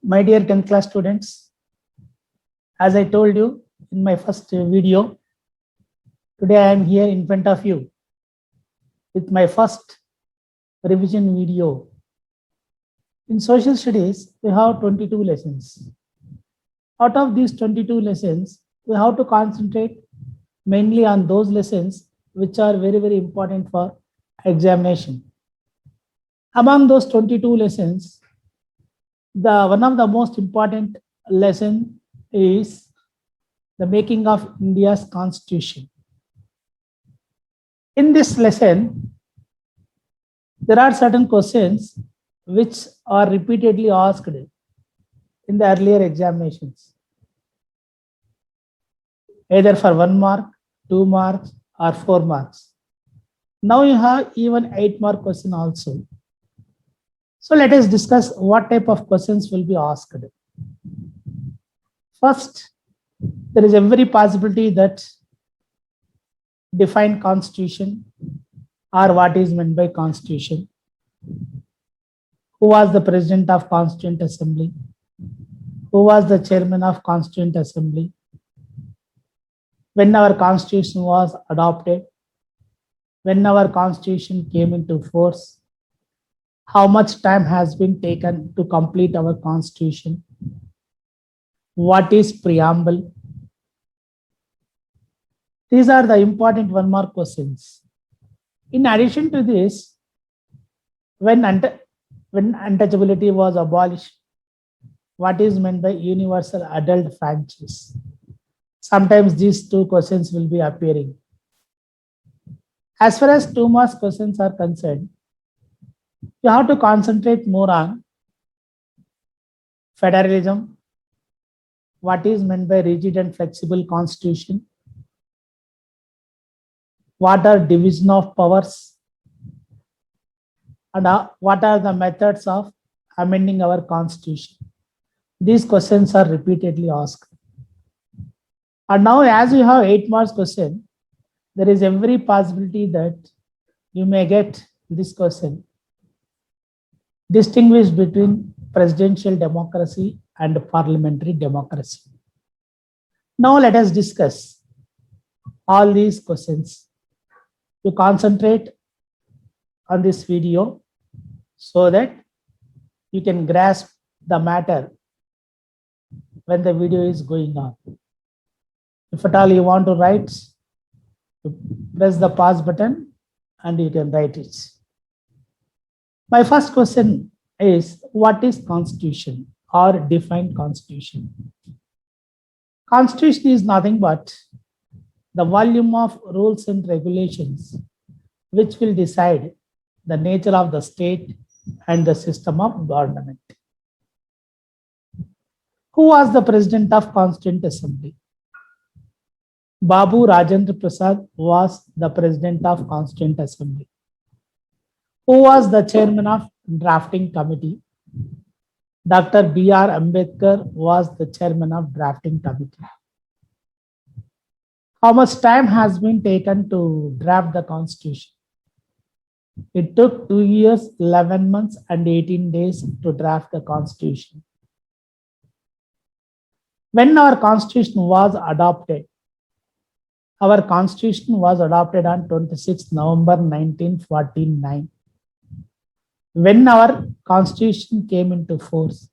My dear 10th class students, as I told you in my first video, today I am here in front of you with my first revision video. In social studies, we have 22 lessons. Out of these 22 lessons, we have to concentrate mainly on those lessons which are very important for examination. Among those 22 lessons, the one of the most important lesson is the making of India's constitution. In this lesson, there are certain questions which are repeatedly asked in the earlier examinations, either for 1 mark, 2 marks, or 4 marks. Now you have even 8 mark question also. So let us discuss what type of questions will be asked. First, there is every possibility that define constitution or what is meant by constitution. Who was the president of Constituent Assembly? Who was the chairman of Constituent Assembly? When our constitution was adopted? When our constitution came into force? How much time has been taken to complete our constitution? What is preamble? These are the important 1 mark questions. In addition to this, when untouchability was abolished, what is meant by universal adult franchise? Sometimes these two questions will be appearing. As far as 2 marks questions are concerned, you have to concentrate more on federalism, what is meant by rigid and flexible constitution, what are division of powers, and what are the methods of amending our constitution. These questions are repeatedly asked. And now as you have 8 marks question, there is every possibility that you may get this question. Distinguish between presidential democracy and parliamentary democracy. Now let us discuss all these questions. You concentrate on this video so that you can grasp the matter when the video is going on. If at all you want to write, you press the pause button and you can write it. My first question is, what is constitution or define constitution? Constitution is nothing but the volume of rules and regulations which will decide the nature of the state and the system of government. Who was the president of Constituent Assembly? Babu Rajendra Prasad was the president of Constituent Assembly. Who was the chairman of drafting committee? Dr. B.R. Ambedkar was the chairman of drafting committee. How much time has been taken to draft the constitution? It took 2 years, 11 months, and 18 days to draft the constitution. When our constitution was adopted, our constitution was adopted on 26 November 1949. When our constitution came into force,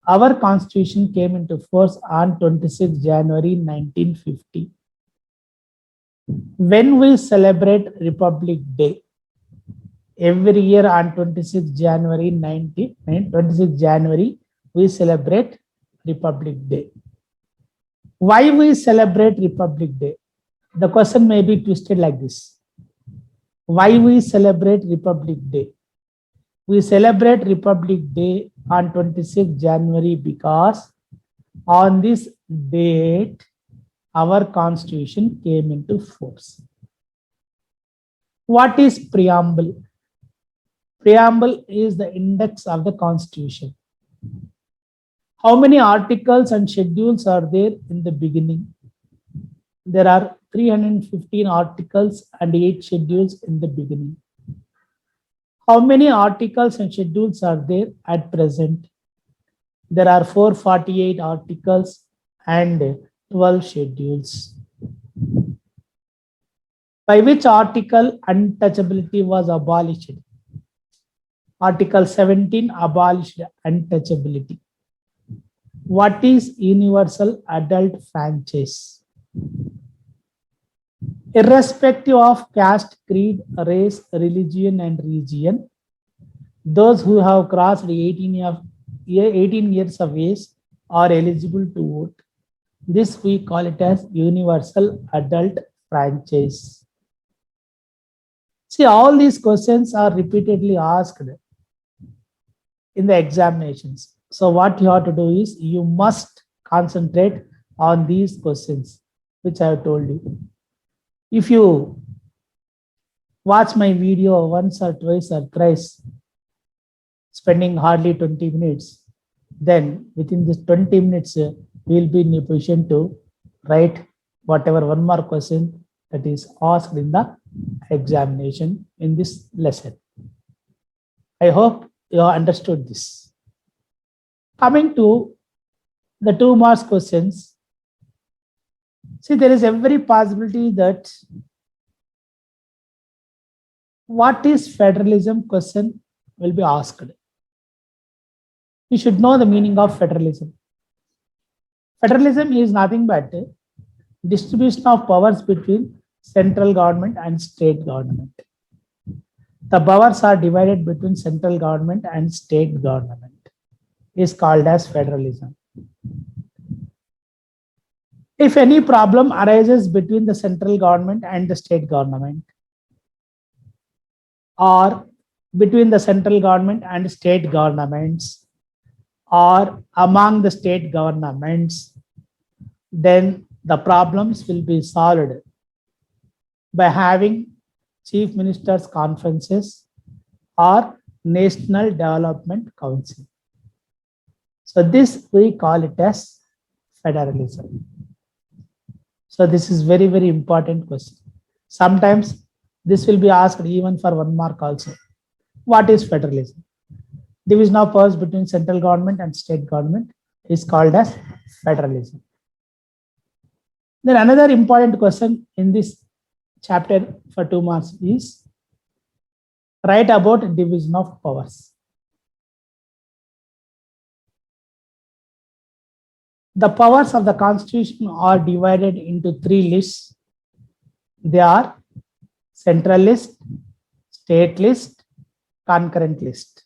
our constitution came into force on 26 January 1950. When we celebrate Republic Day, every year on 26 January, we celebrate Republic Day. Why we celebrate Republic Day? The question may be twisted like this. Why we celebrate Republic Day? We celebrate Republic Day on 26 January because on this date, our constitution came into force. What is preamble? Preamble is the index of the constitution. How many articles and schedules are there in the beginning? There are 315 articles and 8 schedules in the beginning. How many articles and schedules are there at present? There are 448 articles and 12 schedules. By which article untouchability was abolished? Article 17 abolished untouchability. What is universal adult franchise? Irrespective of caste, creed, race, religion, and region, those who have crossed 18 years of age are eligible to vote. This we call it as universal adult franchise. See, all these questions are repeatedly asked in the examinations. So what you have to do is you must concentrate on these questions, which I have told you. If you watch my video once or twice or thrice, spending hardly 20 minutes, then within this 20 minutes, we will be in a position to write whatever one mark question that is asked in the examination in this lesson. I hope you have understood this. Coming to the 2 marks questions, see, there is every possibility that what is federalism question will be asked. You should know the meaning of federalism. Federalism is nothing but distribution of powers between central government and state government. The powers are divided between central government and state government. Is called as federalism. If any problem arises between the central government and the state government, or between the central government and state governments, or among the state governments, then the problems will be solved by having chief ministers conferences or national development council. So this we call it as federalism. So this is very, very important question. Sometimes this will be asked even for 1 mark also. What is federalism? Division of powers between central government and state government is called as federalism. Then another important question in this chapter for 2 marks is write about division of powers. The powers of the Constitution are divided into 3 lists. They are central list, state list, concurrent list.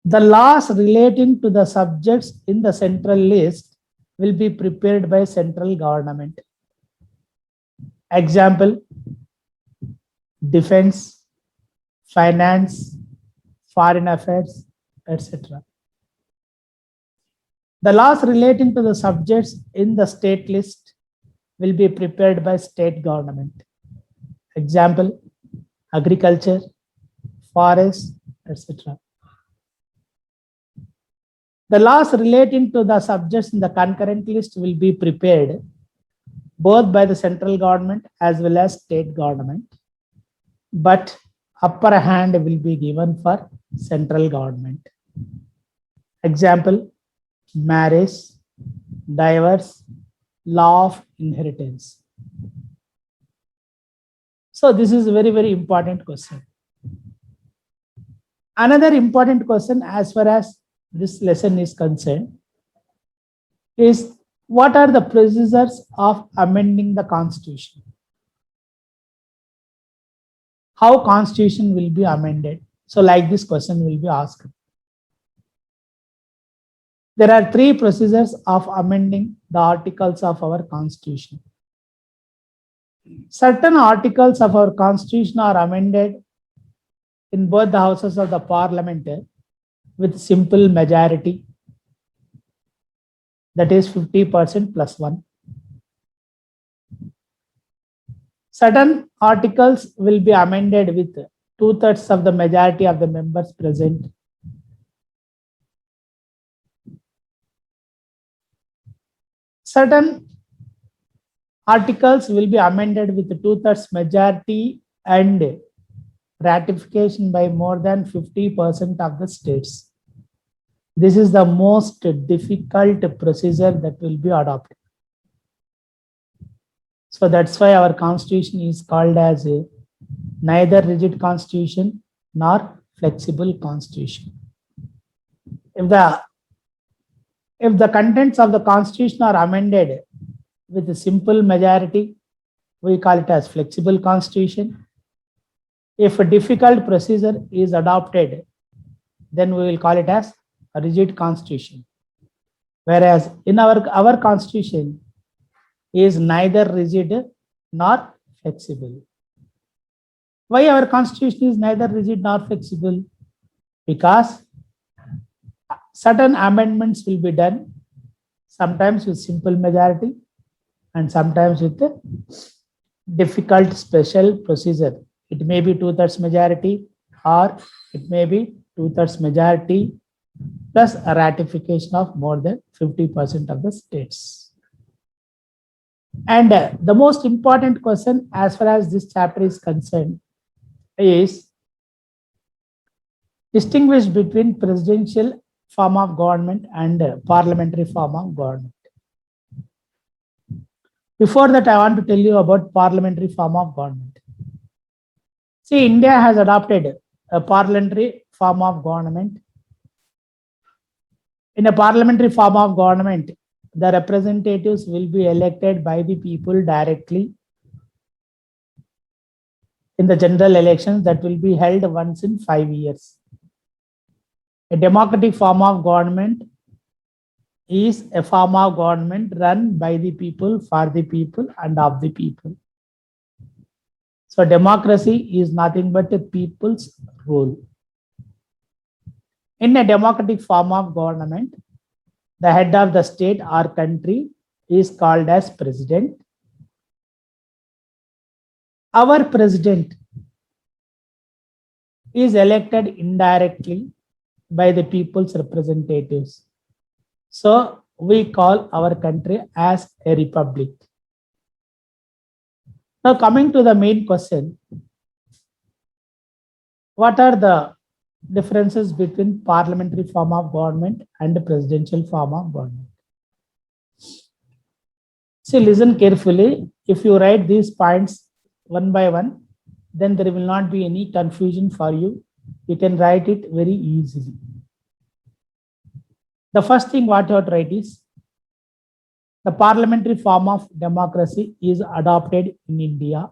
The laws relating to the subjects in the central list will be prepared by central government. Example, defense, finance, foreign affairs, etc. The laws relating to the subjects in the state list will be prepared by state government. Example, agriculture, forest, etc. The laws relating to the subjects in the concurrent list will be prepared both by the central government as well as state government, but upper hand will be given for central government. Example, marriage, divorce, law of inheritance. So this is a very, very important question. Another important question as far as this lesson is concerned is what are the procedures of amending the constitution? How constitution will be amended? So like this question will be asked. There are 3 procedures of amending the articles of our constitution. Certain articles of our constitution are amended in both the houses of the parliament with simple majority, that is 50% plus 1. Certain articles will be amended with 2/3 of the majority of the members present. Certain articles will be amended with 2/3 majority and ratification by more than 50% of the states. This is the most difficult procedure that will be adopted. So that's why our constitution is called as a neither rigid constitution nor flexible constitution. If the contents of the constitution are amended with a simple majority, we call it as flexible constitution. If a difficult procedure is adopted, then we will call it as a rigid constitution. Whereas in our constitution is neither rigid nor flexible. Why our constitution is neither rigid nor flexible? Because certain amendments will be done, sometimes with simple majority and sometimes with a difficult special procedure. It may be 2/3 majority or it may be 2/3 majority plus a ratification of more than 50% of the states. And the most important question as far as this chapter is concerned is distinguish between presidential form of government and parliamentary form of government. Before that, I want to tell you about parliamentary form of government. See, India has adopted a parliamentary form of government. In a parliamentary form of government, the representatives will be elected by the people directly in the general elections that will be held once in 5 years. A democratic form of government is a form of government run by the people, for the people, and of the people. So democracy is nothing but a people's rule. In a democratic form of government, the head of the state or country is called as president. Our president is elected indirectly by the people's representatives. So we call our country as a republic. Now coming to the main question, what are the differences between parliamentary form of government and the presidential form of government? See, listen carefully. If you write these points one by one, then there will not be any confusion for you. You can write it very easily. The first thing what you have to write is the parliamentary form of democracy is adopted in India.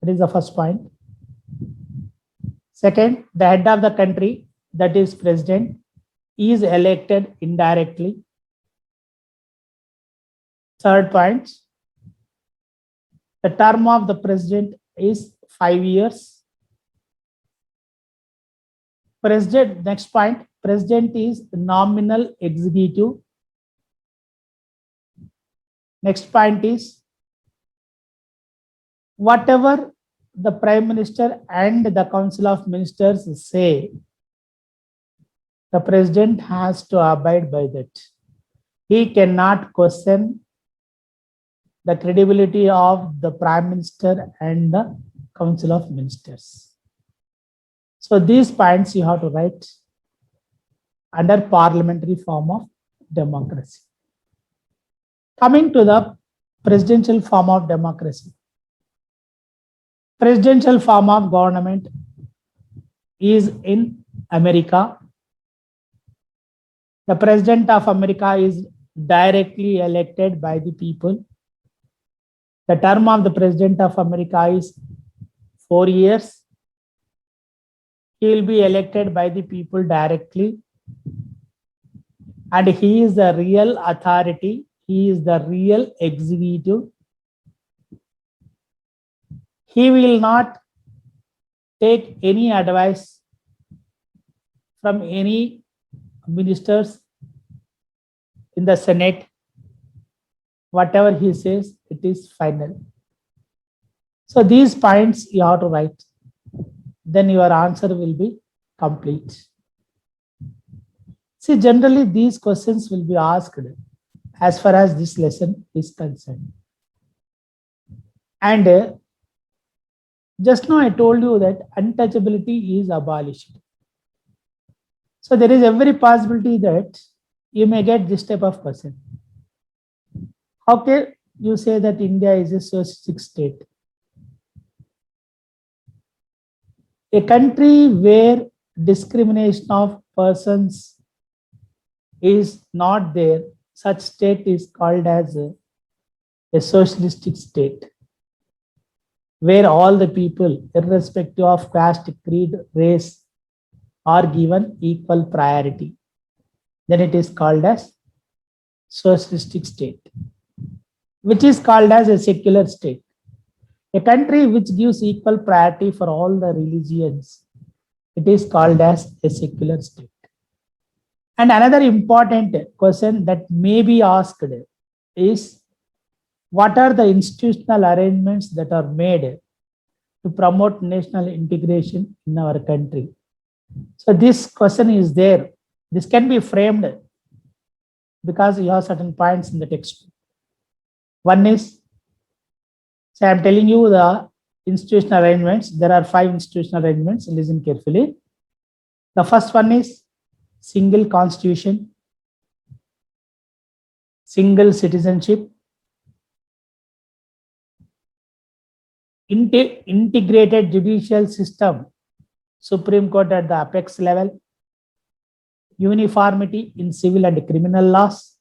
That is the first point. Second, the head of the country, that is president, is elected indirectly. Third point, the term of the president is 5 years. President, next point, president is nominal executive. Next point is whatever the prime minister and the council of ministers say, the president has to abide by that. He cannot question the credibility of the prime minister and the council of ministers. So these points you have to write under parliamentary form of democracy. Coming to the presidential form of democracy. Presidential form of government is in America. The president of America is directly elected by the people. The term of the president of America is 4 years. He will be elected by the people directly. And he is the real authority. He is the real executive. He will not take any advice from any ministers in the Senate. Whatever he says, it is final. So these points you have to write. Then your answer will be complete. See, generally these questions will be asked as far as this lesson is concerned. And just now I told you that untouchability is abolished. So there is every possibility that you may get this type of question. How can you say that India is a socialistic state? A country where discrimination of persons is not there, such state is called as a socialistic state, where all the people, irrespective of caste, creed, race, are given equal priority. Then it is called as socialistic state, which is called as a secular state. A country which gives equal priority for all the religions, it is called as a secular state. And another important question that may be asked is, what are the institutional arrangements that are made to promote national integration in our country? So this question is there. This can be framed because you have certain points in the text. One is, so I'm telling you the institutional arrangements. There are 5 institutional arrangements. Listen carefully. The first one is single constitution, single citizenship, integrated judicial system, Supreme Court at the apex level, uniformity in civil and criminal laws,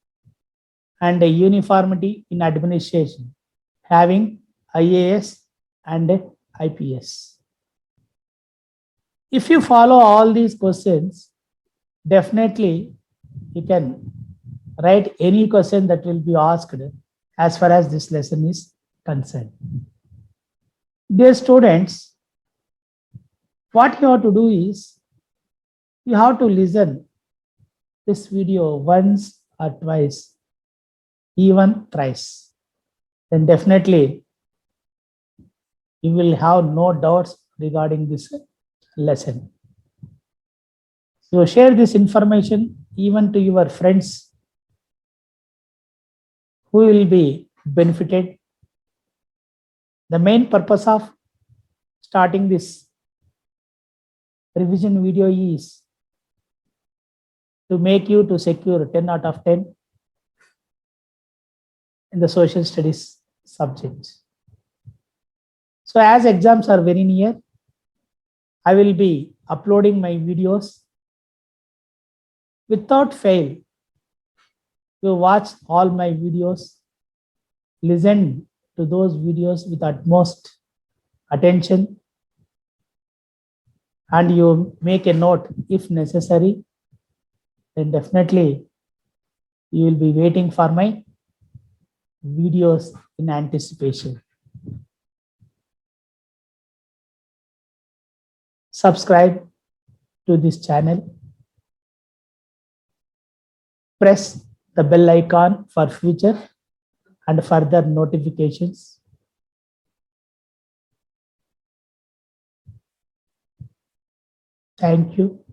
and a uniformity in administration, having IAS and IPS. If you follow all these questions, definitely you can write any question that will be asked as far as this lesson is concerned. Dear students, what you have to do is, you have to listen this video once or twice, even thrice. Then definitely you will have no doubts regarding this lesson. So share this information even to your friends who will be benefited. The main purpose of starting this revision video is to make you to secure 10 out of 10 in the social studies subject. So as exams are very near, I will be uploading my videos without fail. You watch all my videos, listen to those videos with utmost attention, and you make a note if necessary. Then definitely you will be waiting for my videos in anticipation. Subscribe to this channel. Press the bell icon for future and further notifications. Thank you.